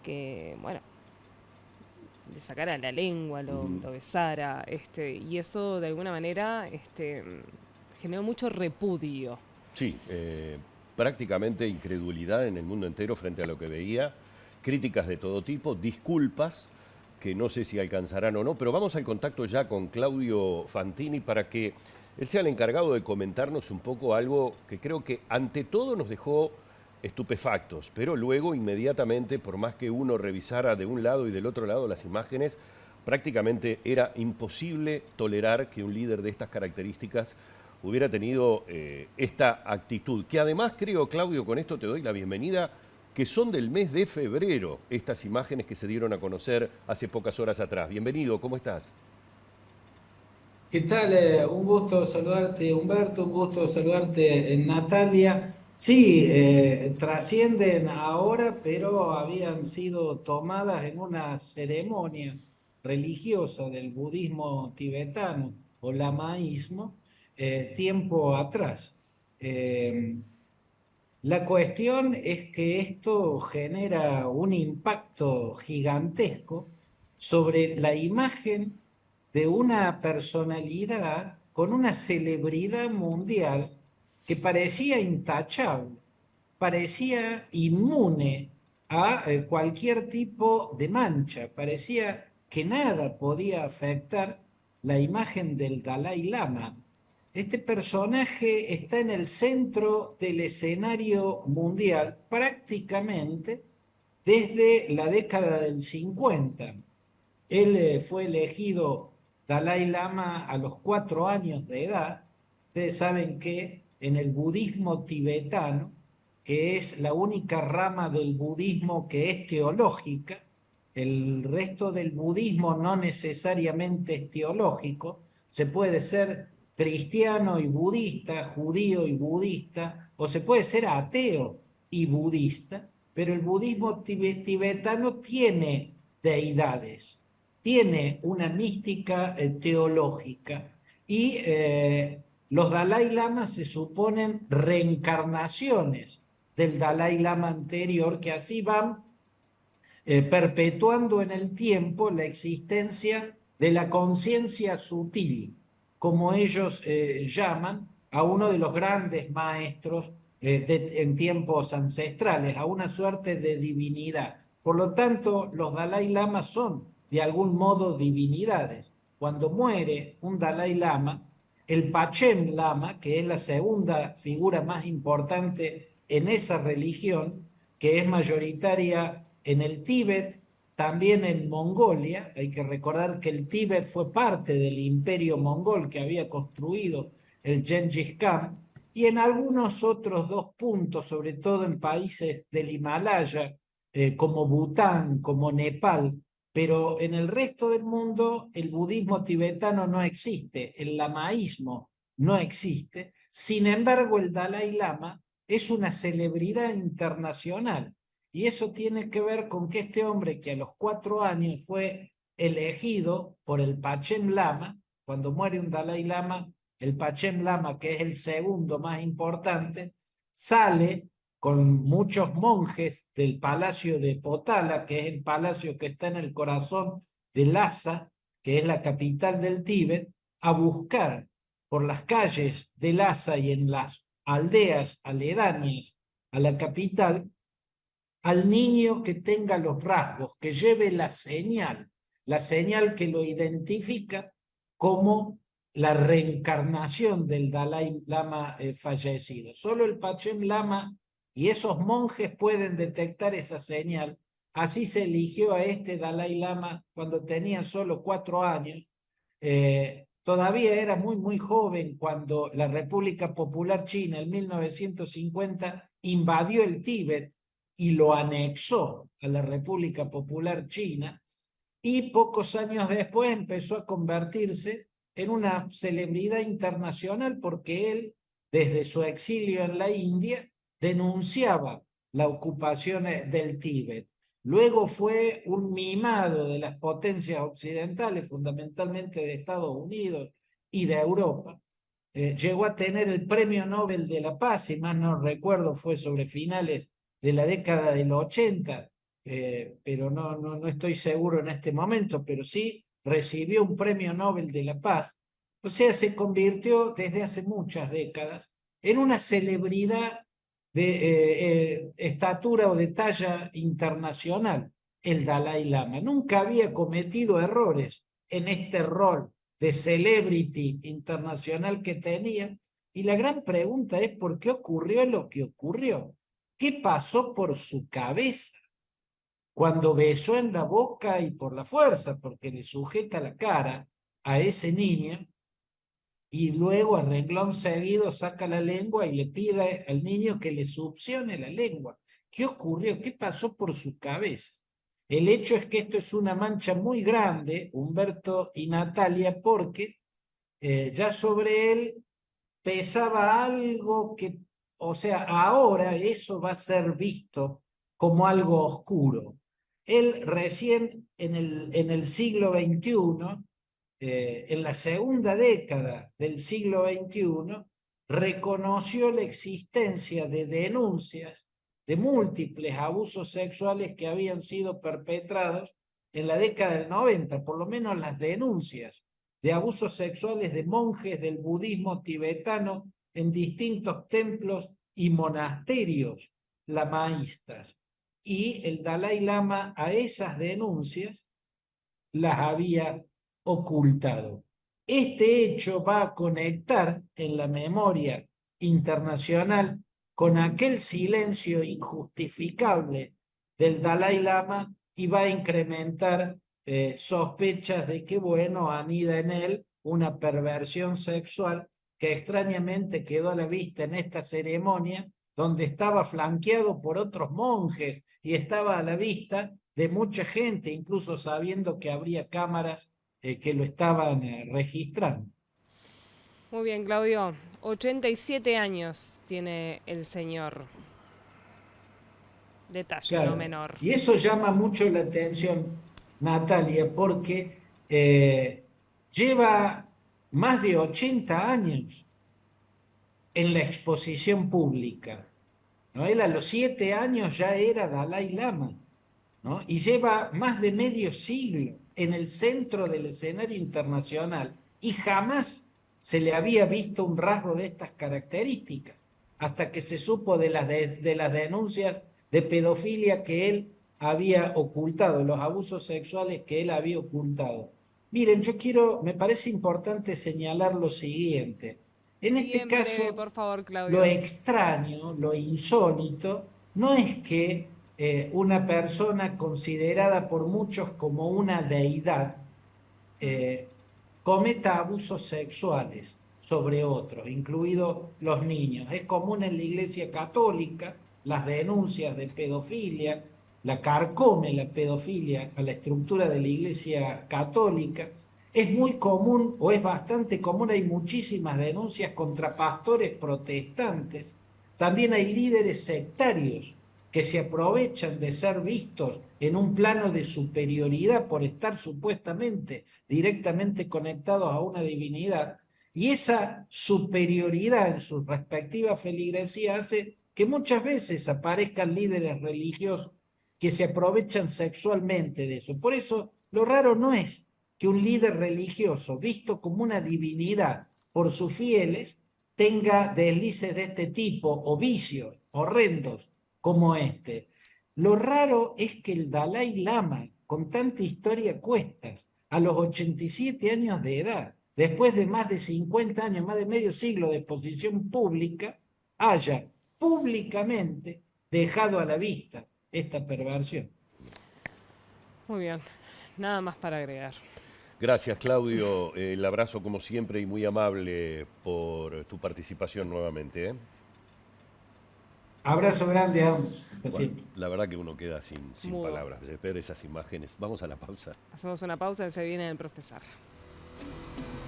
que, bueno, le sacara la lengua, Ujú. lo besara, y eso de alguna manera generó mucho repudio. Sí, prácticamente incredulidad en el mundo entero frente a lo que veía, críticas de todo tipo, disculpas que no sé si alcanzarán o no, pero vamos al contacto ya con Claudio Fantini para que él sea el encargado de comentarnos un poco algo que creo que ante todo nos dejó estupefactos, pero luego inmediatamente, por más que uno revisara de un lado y del otro lado las imágenes, prácticamente era imposible tolerar que un líder de estas características hubiera tenido esta actitud, que además creo, Claudio, con esto te doy la bienvenida, que son del mes de febrero, estas imágenes que se dieron a conocer hace pocas horas atrás. Bienvenido, ¿cómo estás? ¿Qué tal? Un gusto saludarte, Humberto, un gusto saludarte, Natalia. Sí, trascienden ahora, pero habían sido tomadas en una ceremonia religiosa del budismo tibetano o lamaísmo tiempo atrás. Eh, la cuestión es que esto genera un impacto gigantesco sobre la imagen de una personalidad con una celebridad mundial que parecía intachable, parecía inmune a cualquier tipo de mancha, parecía que nada podía afectar la imagen del Dalai Lama. Este personaje está en el centro del escenario mundial prácticamente desde la década del 50. Él fue elegido Dalai Lama a los 4 años de edad. Ustedes saben que en el budismo tibetano, que es la única rama del budismo que es teológica, el resto del budismo no necesariamente es teológico, se puede ser cristiano y budista, judío y budista, o se puede ser ateo y budista, pero el budismo tibetano tiene deidades, tiene una mística teológica y los Dalai Lama se suponen reencarnaciones del Dalai Lama anterior que así van perpetuando en el tiempo la existencia de la conciencia sutil, como ellos llaman a uno de los grandes maestros en tiempos ancestrales, a una suerte de divinidad. Por lo tanto, los Dalai Lamas son de algún modo divinidades. Cuando muere un Dalai Lama, el Pachem Lama, que es la segunda figura más importante en esa religión, que es mayoritaria en el Tíbet, también en Mongolia. Hay que recordar que el Tíbet fue parte del imperio mongol que había construido el Gengis Khan, y en algunos otros dos puntos, sobre todo en países del Himalaya, como Bután, como Nepal, pero en el resto del mundo el budismo tibetano no existe, el lamaísmo no existe. Sin embargo, el Dalai Lama es una celebridad internacional. Y eso tiene que ver con que este hombre que a los 4 años fue elegido por el Pachem Lama, cuando muere un Dalai Lama, el Pachem Lama, que es el segundo más importante, sale con muchos monjes del palacio de Potala, que es el palacio que está en el corazón de Lhasa, que es la capital del Tíbet, a buscar por las calles de Lhasa y en las aldeas aledañas a la capital al niño que tenga los rasgos, que lleve la señal que lo identifica como la reencarnación del Dalai Lama fallecido. Solo el Pachem Lama y esos monjes pueden detectar esa señal. Así se eligió a este Dalai Lama cuando tenía solo 4 años. Todavía era muy, muy joven cuando la República Popular China en 1950 invadió el Tíbet y lo anexó a la República Popular China, y pocos años después empezó a convertirse en una celebridad internacional porque él, desde su exilio en la India, denunciaba la ocupación del Tíbet. Luego fue un mimado de las potencias occidentales, fundamentalmente de Estados Unidos y de Europa. Llegó a tener el Premio Nobel de la Paz, si más no recuerdo, fue sobre finales de la década del 80, pero no estoy seguro en este momento, pero sí recibió un premio Nobel de la Paz. O sea, se convirtió desde hace muchas décadas en una celebridad de estatura o de talla internacional, el Dalai Lama. Nunca había cometido errores en este rol de celebrity internacional que tenía. Y la gran pregunta es ¿por qué ocurrió lo que ocurrió? ¿Qué pasó por su cabeza cuando besó en la boca y por la fuerza, porque le sujeta la cara a ese niño y luego a renglón seguido saca la lengua y le pide al niño que le succione la lengua? ¿Qué ocurrió? ¿Qué pasó por su cabeza? El hecho es que esto es una mancha muy grande, Humberto y Natalia, porque ya sobre él pesaba algo que, o sea, ahora eso va a ser visto como algo oscuro. Él recién en el siglo XXI, en la segunda década del siglo XXI, reconoció la existencia de denuncias de múltiples abusos sexuales que habían sido perpetrados en la década del 90, por lo menos las denuncias de abusos sexuales de monjes del budismo tibetano en distintos templos y monasterios lamaístas. Y el Dalai Lama a esas denuncias las había ocultado. Este hecho va a conectar en la memoria internacional con aquel silencio injustificable del Dalai Lama y va a incrementar sospechas de que, bueno, anida en él una perversión sexual que extrañamente quedó a la vista en esta ceremonia, donde estaba flanqueado por otros monjes y estaba a la vista de mucha gente, incluso sabiendo que habría cámaras que lo estaban registrando. Muy bien, Claudio. 87 años tiene el señor. Detalle no Claro. menor. Y eso llama mucho la atención, Natalia, porque lleva más de 80 años en la exposición pública, ¿no? Él a los 7 años ya era Dalai Lama, ¿no? Y lleva más de medio siglo en el centro del escenario internacional y jamás se le había visto un rasgo de estas características, hasta que se supo de las denuncias de pedofilia que él había ocultado, los abusos sexuales que él había ocultado. Miren, me parece importante señalar lo siguiente. En Sí, este en breve, caso, por favor, lo Claudio. extraño, lo insólito, no es que una persona considerada por muchos como una deidad Ujú. cometa abusos sexuales sobre otros, incluidos los niños. Es común en la Iglesia Católica las denuncias de pedofilia, la carcome la pedofilia a la estructura de la Iglesia Católica. Es muy común o es bastante común, hay muchísimas denuncias contra pastores protestantes. También hay líderes sectarios que se aprovechan de ser vistos en un plano de superioridad por estar supuestamente directamente conectados a una divinidad, y esa superioridad en su respectiva feligresía hace que muchas veces aparezcan líderes religiosos que se aprovechan sexualmente de eso. Por eso lo raro no es que un líder religioso, visto como una divinidad por sus fieles, tenga deslices de este tipo o vicios horrendos como este. Lo raro es que el Dalai Lama, con tanta historia a cuestas, a los 87 años de edad, después de más de 50 años, más de medio siglo de exposición pública, haya públicamente dejado a la vista esta perversión. Muy bien. Nada más para agregar. Gracias, Claudio. El abrazo como siempre y muy amable por tu participación nuevamente, ¿eh? Abrazo grande a ambos. Hasta Bueno, siempre. la verdad que uno queda sin Mudo. palabras. Ver esas imágenes. Vamos a la pausa. Hacemos una pausa y se viene el profesor.